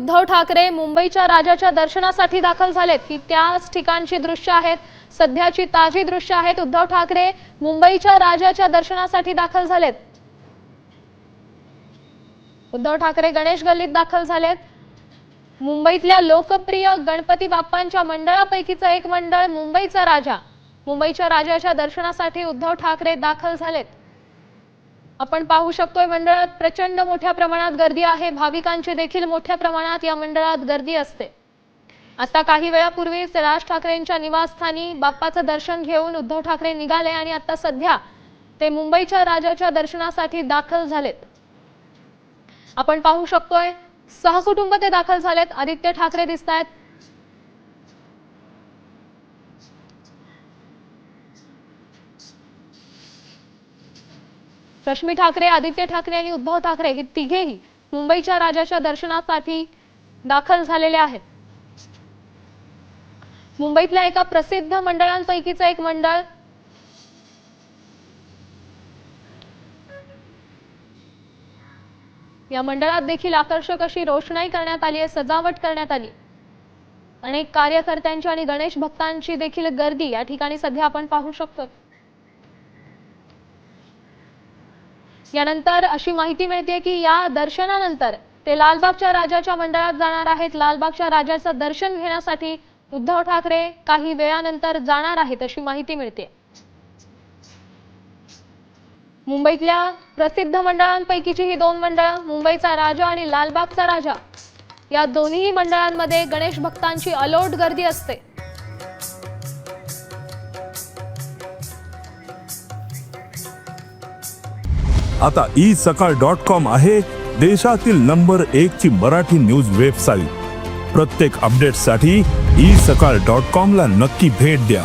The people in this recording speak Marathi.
उद्धव ठाकरे मुंबईच्या राजाच्या दर्शनासाठी दाखल झालेत की त्याच ठिकाणची दृश्य आहेत, सध्याची ताजी दृश्य आहेत। उद्धव ठाकरे मुंबईच्या राजाच्या दर्शनासाठी दाखल झालेत। उद्धव ठाकरे गणेश गल्लीत दाखल झालेत। मुंबईतल्या लोकप्रिय गणपती बाप्पांच्या मंडळापैकीचं एक मंडळ मुंबईचा राजा, मुंबईच्या राजाच्या दर्शनासाठी उद्धव ठाकरे दाखल झालेत। आपण पाहू शकतोय मंडळात प्रचंड मोठ्या प्रमाणात गर्दी आहे। भाविकांची देखील मोठ्या प्रमाणात या मंडळात गर्दी असते। आता काही वेळापूर्वीच राज ठाकरेंच्या निवासस्थानी बाप्पाचं दर्शन घेऊन उद्धव ठाकरे निघाले आणि आता सध्या ते मुंबईच्या राजाच्या दर्शनासाठी दाखल झालेत। आपण पाहू शकतोय सहकुटुंब ते दाखल झालेत। आदित्य ठाकरे दिसतायत, रश्मी ठाकरे, आदित्य ठाकरे आणि उद्धव ठाकरे हे तिघेही मुंबईच्या राजाच्या दर्शनासाठी दाखल झालेले आहेत। मुंबईतल्या एका प्रसिद्ध मंडळांपैकीचं एक मंडळ या मंडळात देखील आकर्षक अशी रोषणाई करण्यात आली आहे, सजावट करण्यात आली। अनेक कार्यकर्त्यांची आणि गणेश भक्तांची देखील गर्दी या ठिकाणी सध्या आपण पाहू शकतो। यानंतर अशी माहिती मिळते की या दर्शनानंतर ते लालबागच्या राजाच्या मंडळात जाणार आहेत। लालबागच्या राजाचं दर्शन घेण्यासाठी उद्धव ठाकरे काही वेळानंतर जाणार आहेत अशी माहिती मिळते। मुंबईतल्या प्रसिद्ध मंडळांपैकीची ही दोन मंडळं, मुंबईचा राजा आणि लालबागचा राजा, या दोन्ही मंडळांमध्ये गणेश भक्तांची अलोट गर्दी असते। आता isakal.com आहे देशातील नंबर 1 ची मराठी न्यूज वेबसाईट। प्रत्येक अपडेटसाठी isakal.com ला नक्की भेट द्या।